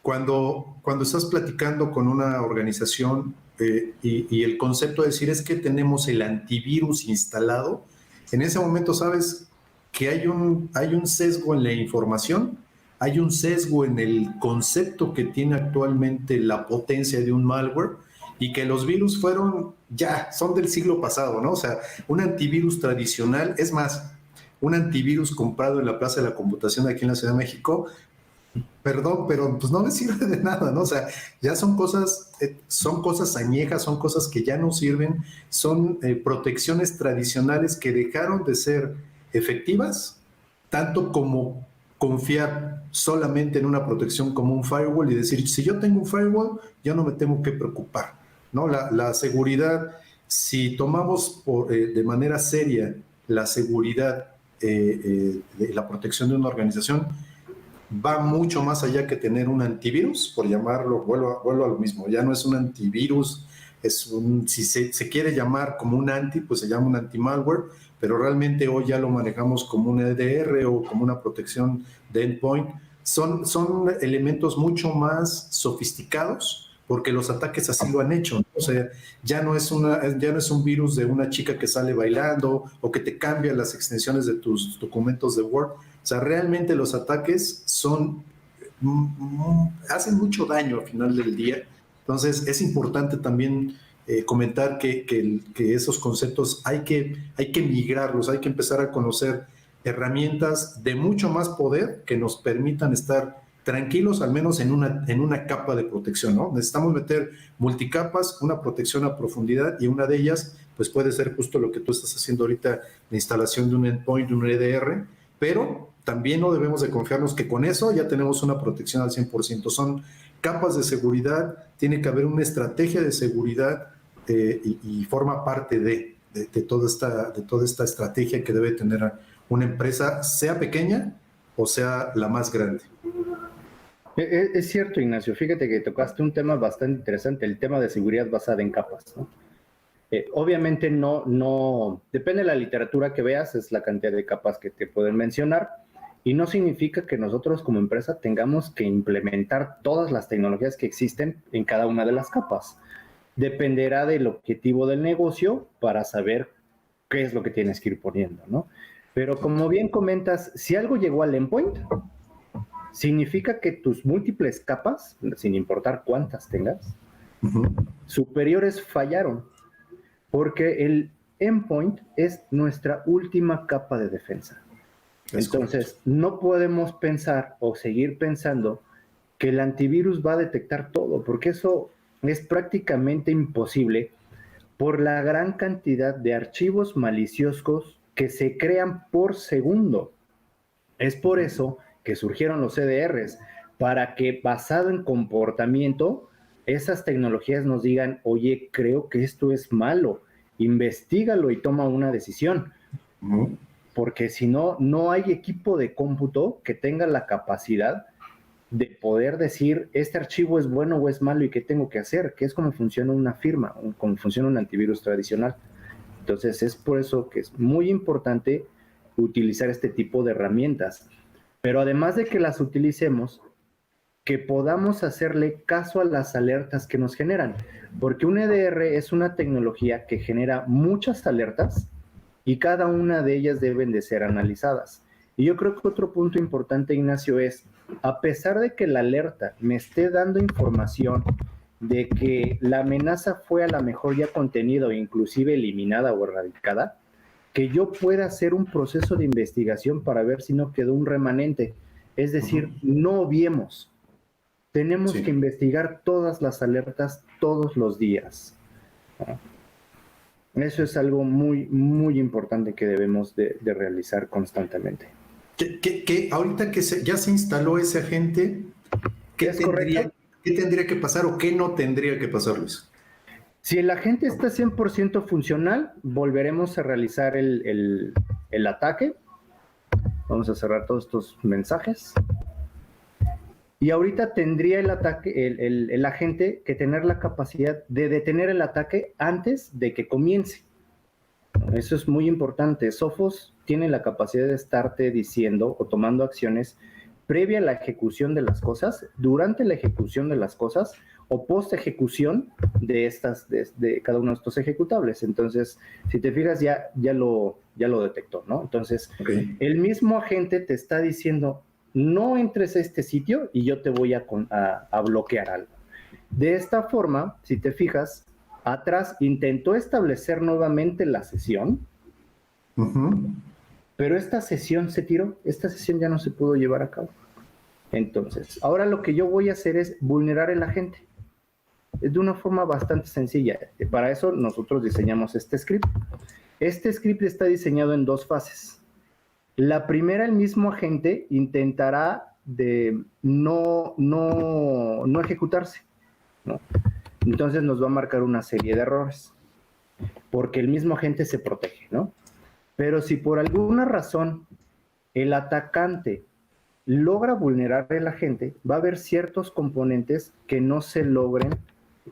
cuando estás platicando con una organización y el concepto de decir es que tenemos el antivirus instalado, en ese momento sabes que hay un sesgo en la información, hay un sesgo en el concepto que tiene actualmente la potencia de un malware y que los virus son del siglo pasado, ¿no? O sea, un antivirus tradicional, es más, un antivirus comprado en la Plaza de la Computación aquí en la Ciudad de México, perdón, pero pues no me sirve de nada, ¿no? O sea, ya son cosas añejas, son cosas que ya no sirven, son protecciones tradicionales que dejaron de ser efectivas, tanto como confiar solamente en una protección como un firewall y decir, si yo tengo un firewall, yo no me tengo que preocupar, ¿no? La seguridad, si tomamos de manera seria la seguridad de la protección de una organización, va mucho más allá que tener un antivirus, por llamarlo, vuelvo a lo mismo, ya no es un antivirus, si se quiere llamar como un pues se llama un anti-malware, pero realmente hoy ya lo manejamos como un EDR o como una protección de endpoint. Son elementos mucho más sofisticados porque los ataques así lo han hecho, ¿no? O sea, ya no es un virus de una chica que sale bailando o que te cambia las extensiones de tus documentos de Word. O sea, realmente los ataques hacen mucho daño al final del día. Entonces, es importante también comentar que esos conceptos hay que migrarlos, hay que empezar a conocer herramientas de mucho más poder que nos permitan estar tranquilos, al menos en una capa de protección, ¿no? Necesitamos meter multicapas, una protección a profundidad, y una de ellas, pues puede ser justo lo que tú estás haciendo ahorita, la instalación de un endpoint, de un EDR, pero también no debemos de confiarnos que con eso ya tenemos una protección al 100%. Son capas de seguridad, tiene que haber una estrategia de seguridad y forma parte de toda esta estrategia que debe tener una empresa, sea pequeña o sea la más grande. Es cierto, Ignacio. Fíjate que tocaste un tema bastante interesante, el tema de seguridad basada en capas, ¿no? Obviamente no, depende de la literatura que veas, es la cantidad de capas que te pueden mencionar, y no significa que nosotros como empresa tengamos que implementar todas las tecnologías que existen en cada una de las capas. Dependerá del objetivo del negocio para saber qué es lo que tienes que ir poniendo, ¿no? Pero como bien comentas, si algo llegó al endpoint, significa que tus múltiples capas, sin importar cuántas tengas, superiores fallaron. Porque el endpoint es nuestra última capa de defensa. Entonces, no podemos pensar o seguir pensando que el antivirus va a detectar todo, porque eso es prácticamente imposible por la gran cantidad de archivos maliciosos que se crean por segundo. Es por eso que surgieron los CDRs, para que basado en comportamiento, esas tecnologías nos digan, oye, creo que esto es malo, investígalo y toma una decisión. Porque si no, no hay equipo de cómputo que tenga la capacidad de poder decir, este archivo es bueno o es malo y qué tengo que hacer, que es como funciona una firma, como funciona un antivirus tradicional. Entonces, es por eso que es muy importante utilizar este tipo de herramientas. Pero además de que las utilicemos, que podamos hacerle caso a las alertas que nos generan, porque un EDR es una tecnología que genera muchas alertas y cada una de ellas deben de ser analizadas. Y yo creo que otro punto importante, Ignacio, es, a pesar de que la alerta me esté dando información de que la amenaza fue a lo mejor ya contenida o inclusive eliminada o erradicada, que yo pueda hacer un proceso de investigación para ver si no quedó un remanente. Es decir, no obviemos. Tenemos que investigar todas las alertas todos los días. Eso es algo muy, muy importante que debemos de realizar constantemente. Ahorita que ya se instaló ese agente, ¿qué tendría que pasar o qué no tendría que pasar, Luis? Si el agente está 100% funcional, volveremos a realizar el ataque. Vamos a cerrar todos estos mensajes. Y ahorita tendría el agente que tener la capacidad de detener el ataque antes de que comience. Eso es muy importante. Sophos tiene la capacidad de estarte diciendo o tomando acciones previa a la ejecución de las cosas, durante la ejecución de las cosas o post ejecución de cada uno de estos ejecutables. Entonces, si te fijas, ya lo detectó, ¿no? Entonces, el mismo agente te está diciendo, no entres a este sitio y yo te voy a bloquear algo. De esta forma, si te fijas, atrás intentó establecer nuevamente la sesión, pero esta sesión se tiró, esta sesión ya no se pudo llevar a cabo. Entonces, ahora lo que yo voy a hacer es vulnerar el agente. Es de una forma bastante sencilla. Para eso nosotros diseñamos este script. Este script está diseñado en 2 fases. La primera, el mismo agente intentará de no ejecutarse, ¿no? Entonces nos va a marcar una serie de errores, porque el mismo agente se protege, ¿no? Pero si por alguna razón el atacante logra vulnerar el agente, va a haber ciertos componentes que no se logren,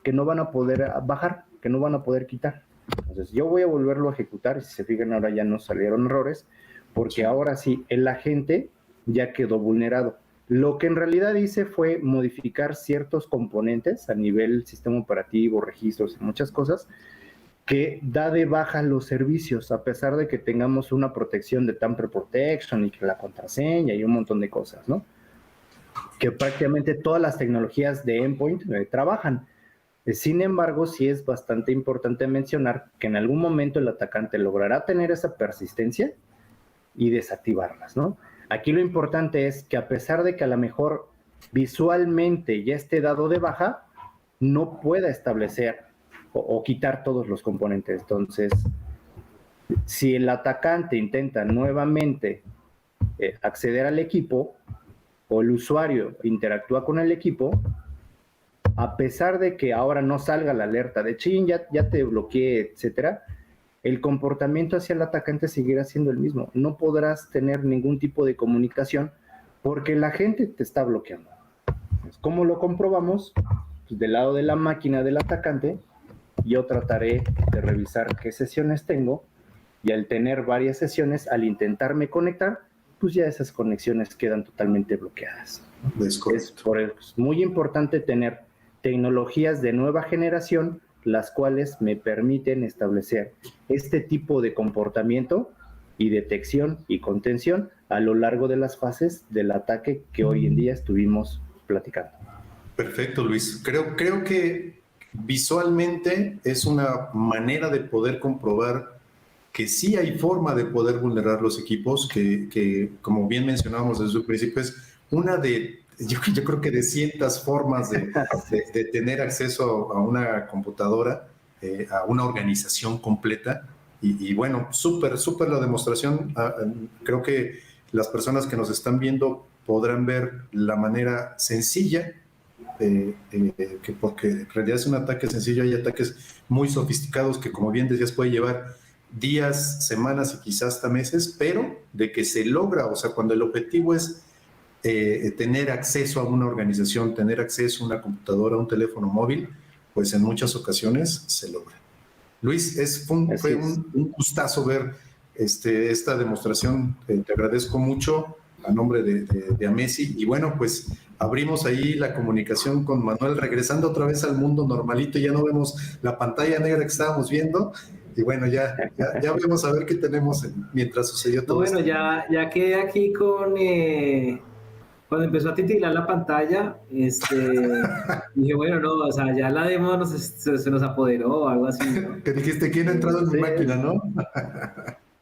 que no van a poder bajar, que no van a poder quitar. Entonces yo voy a volverlo a ejecutar y si se fijan ahora ya no salieron errores, porque ahora sí, el agente ya quedó vulnerado. Lo que en realidad hice fue modificar ciertos componentes a nivel sistema operativo, registros y muchas cosas, que da de baja los servicios, a pesar de que tengamos una protección de Tamper Protection y que la contraseña y un montón de cosas, ¿no? Que prácticamente todas las tecnologías de endpoint trabajan. Sin embargo, sí es bastante importante mencionar que en algún momento el atacante logrará tener esa persistencia y desactivarlas, ¿no? Aquí lo importante es que a pesar de que a lo mejor visualmente ya esté dado de baja, no pueda establecer o quitar todos los componentes. Entonces, si el atacante intenta nuevamente acceder al equipo o el usuario interactúa con el equipo, a pesar de que ahora no salga la alerta de chin, ya te bloqueé, etcétera, el comportamiento hacia el atacante seguirá siendo el mismo. No podrás tener ningún tipo de comunicación porque la gente te está bloqueando. ¿Cómo lo comprobamos? Pues del lado de la máquina del atacante, yo trataré de revisar qué sesiones tengo y al tener varias sesiones, al intentarme conectar, pues ya esas conexiones quedan totalmente bloqueadas. Es muy importante tener tecnologías de nueva generación, las cuales me permiten establecer este tipo de comportamiento y detección y contención a lo largo de las fases del ataque que hoy en día estuvimos platicando. Perfecto, Luis. Creo que visualmente es una manera de poder comprobar que sí hay forma de poder vulnerar los equipos, que como bien mencionábamos desde el principio, es una de... Yo creo que de cientas formas de tener acceso a una computadora, a una organización completa. Y bueno, súper la demostración. Creo que las personas que nos están viendo podrán ver la manera sencilla, porque en realidad es un ataque sencillo. Hay ataques muy sofisticados que, como bien decías, puede llevar días, semanas y quizás hasta meses, pero de que se logra, o sea, cuando el objetivo es tener acceso a una organización, tener acceso a una computadora, a un teléfono móvil, pues en muchas ocasiones se logra. Luis, fue un gustazo ver esta demostración. Te agradezco mucho a nombre de Amesi. Y bueno, pues abrimos ahí la comunicación con Manuel, regresando otra vez al mundo normalito. Ya no vemos la pantalla negra que estábamos viendo. Y bueno, ya vamos a ver qué tenemos mientras sucedió todo esto. Bueno, ya quedé aquí con cuando empezó a titilar la pantalla, dije, bueno, no, o sea, ya la demo se nos apoderó o algo así, ¿no? Que dijiste, ¿quién ha entrado en mi máquina, no?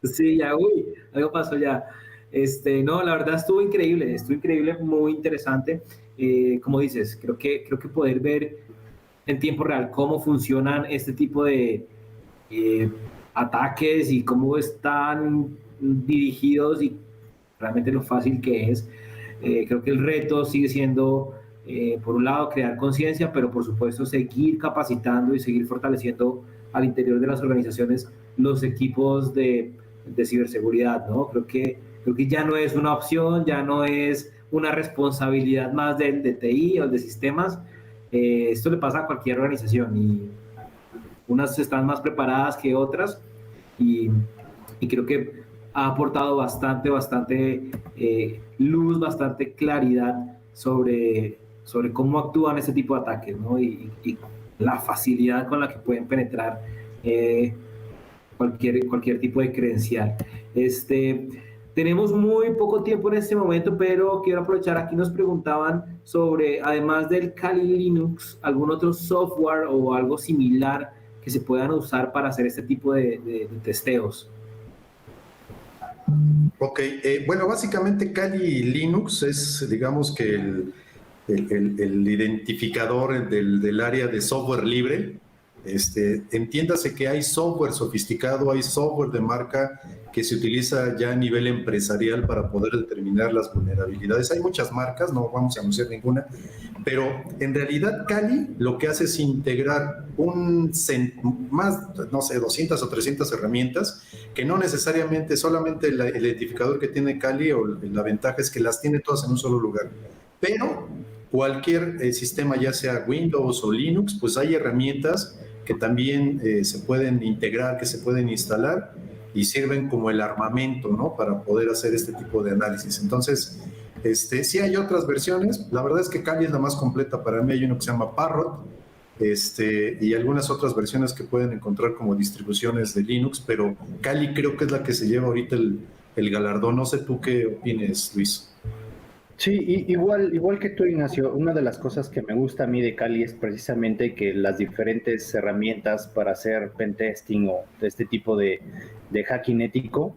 Sí, ya, uy, algo pasó ya. No, la verdad estuvo increíble, muy interesante. Como dices, creo que poder ver en tiempo real cómo funcionan este tipo de eh, ataques y cómo están dirigidos y realmente lo fácil que es. Creo que el reto sigue siendo, por un lado, crear conciencia, pero por supuesto seguir capacitando y seguir fortaleciendo al interior de las organizaciones los equipos de ciberseguridad, ¿no? Creo que ya no es una opción, ya no es una responsabilidad más de TI o de sistemas. Esto le pasa a cualquier organización y unas están más preparadas que otras y, y creo que ha aportado bastante luz, bastante claridad sobre cómo actúan este tipo de ataques, ¿no? Y la facilidad con la que pueden penetrar cualquier tipo de credencial. Tenemos muy poco tiempo en este momento, pero quiero aprovechar, aquí nos preguntaban sobre, además del Kali Linux, algún otro software o algo similar que se puedan usar para hacer este tipo de testeos. Ok, bueno, básicamente Kali Linux es, digamos que el identificador del área de software libre. Entiéndase que hay software sofisticado, hay software de marca que se utiliza ya a nivel empresarial para poder determinar las vulnerabilidades. Hay muchas marcas, no vamos a anunciar ninguna, pero en realidad Kali lo que hace es integrar más, no sé, 200 o 300 herramientas que no necesariamente solamente el identificador que tiene Kali o la ventaja es que las tiene todas en un solo lugar, pero cualquier sistema, ya sea Windows o Linux, pues hay herramientas que también se pueden integrar, que se pueden instalar y sirven como el armamento, ¿no? Para poder hacer este tipo de análisis. Entonces, sí hay otras versiones. La verdad es que Kali es la más completa para mí. Hay uno que se llama Parrot, y algunas otras versiones que pueden encontrar como distribuciones de Linux, pero Kali creo que es la que se lleva ahorita el galardón. No sé tú qué opines, Luis. Sí, igual que tú, Ignacio, una de las cosas que me gusta a mí de Kali es precisamente que las diferentes herramientas para hacer pentesting o este tipo de hacking ético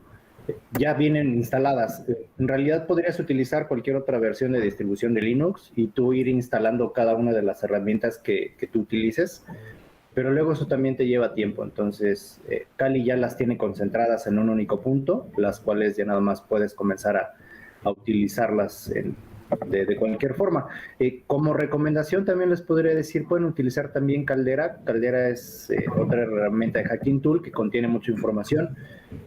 ya vienen instaladas. En realidad podrías utilizar cualquier otra versión de distribución de Linux y tú ir instalando cada una de las herramientas que tú utilices, pero luego eso también te lleva tiempo. Entonces, Kali ya las tiene concentradas en un único punto, las cuales ya nada más puedes comenzar a utilizarlas de cualquier forma. Como recomendación también les podría decir, pueden utilizar también Caldera. Caldera es otra herramienta de hacking tool que contiene mucha información.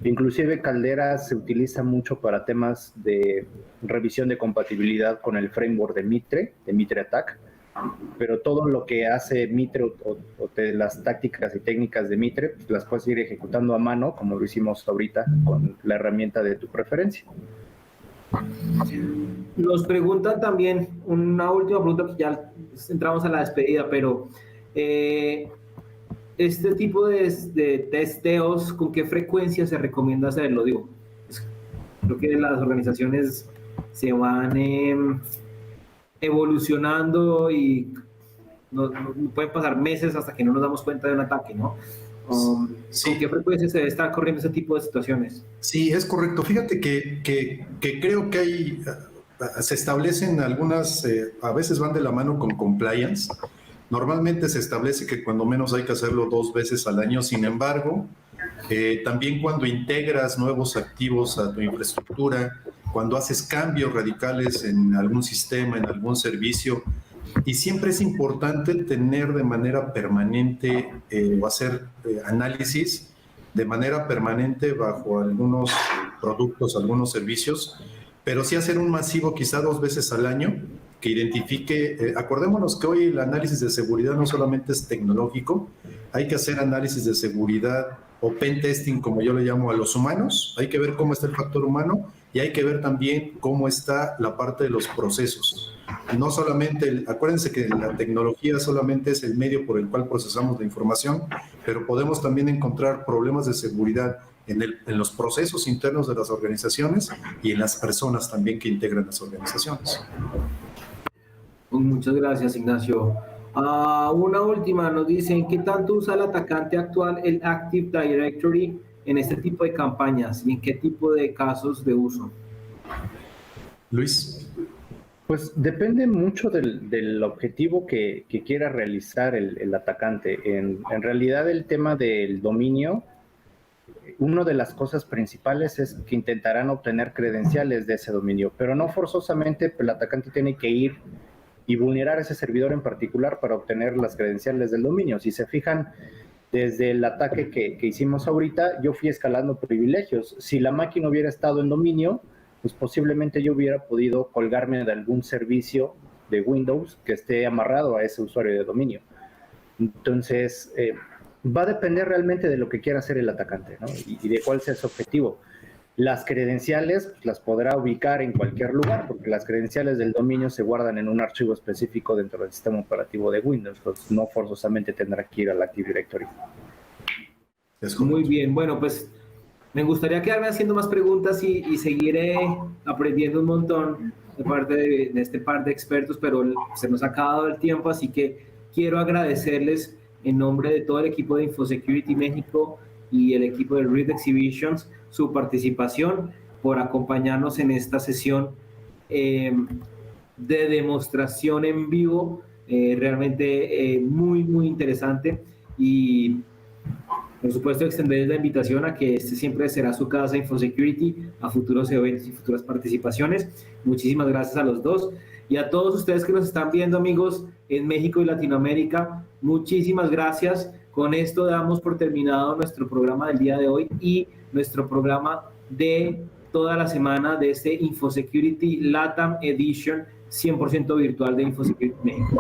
Inclusive Caldera se utiliza mucho para temas de revisión de compatibilidad con el framework de Mitre Attack, pero todo lo que hace Mitre o las tácticas y técnicas de Mitre, pues las puedes ir ejecutando a mano, como lo hicimos ahorita con la herramienta de tu preferencia. Nos preguntan también, una última pregunta que ya entramos a la despedida, pero este tipo de testeos, ¿con qué frecuencia se recomienda hacerlo? Digo, creo que las organizaciones se van evolucionando y no pueden pasar meses hasta que no nos damos cuenta de un ataque, ¿no? Sí. ¿Con qué frecuencia se debe estar corriendo ese tipo de situaciones? Sí, es correcto. Fíjate que creo que se establecen algunas, a veces van de la mano con compliance. Normalmente se establece que cuando menos hay que hacerlo 2 veces al año. Sin embargo, también cuando integras nuevos activos a tu infraestructura, cuando haces cambios radicales en algún sistema, en algún servicio, y siempre es importante tener de manera permanente o hacer análisis de manera permanente bajo algunos productos, algunos servicios, pero sí hacer un masivo quizá 2 veces al año que identifique, acordémonos que hoy el análisis de seguridad no solamente es tecnológico, hay que hacer análisis de seguridad o pen testing, como yo le llamo, a los humanos, hay que ver cómo está el factor humano y hay que ver también cómo está la parte de los procesos. no solamente, acuérdense que la tecnología solamente es el medio por el cual procesamos la información, pero podemos también encontrar problemas de seguridad en los procesos internos de las organizaciones y en las personas también que integran las organizaciones. Muchas gracias, Ignacio. Una última, nos dicen, ¿qué tanto usa el atacante actual el Active Directory en este tipo de campañas y en qué tipo de casos de uso? Luis. Pues depende mucho del objetivo que quiera realizar el atacante. En realidad el tema del dominio, una de las cosas principales es que intentarán obtener credenciales de ese dominio, pero no forzosamente el atacante tiene que ir y vulnerar ese servidor en particular para obtener las credenciales del dominio. Si se fijan, desde el ataque que hicimos ahorita, yo fui escalando privilegios. Si la máquina hubiera estado en dominio, pues posiblemente yo hubiera podido colgarme de algún servicio de Windows que esté amarrado a ese usuario de dominio. Entonces, va a depender realmente de lo que quiera hacer el atacante, ¿no? Y de cuál sea su objetivo. Las credenciales pues, las podrá ubicar en cualquier lugar, porque las credenciales del dominio se guardan en un archivo específico dentro del sistema operativo de Windows, pues no forzosamente tendrá que ir al Active Directory. Muy bien, bueno, pues me gustaría quedarme haciendo más preguntas y seguiré aprendiendo un montón de parte de este par de expertos, pero se nos ha acabado el tiempo, así que quiero agradecerles en nombre de todo el equipo de InfoSecurity México y el equipo de Reed Exhibitions su participación, por acompañarnos en esta sesión de demostración en vivo, realmente muy interesante, y por supuesto extender la invitación a que este siempre será su casa InfoSecurity a futuros eventos y futuras participaciones. Muchísimas gracias a los dos y a todos ustedes que nos están viendo, amigos, en México y Latinoamérica. Muchísimas gracias. Con esto damos por terminado nuestro programa del día de hoy y nuestro programa de toda la semana de este InfoSecurity LATAM Edition 100% virtual de InfoSecurity México.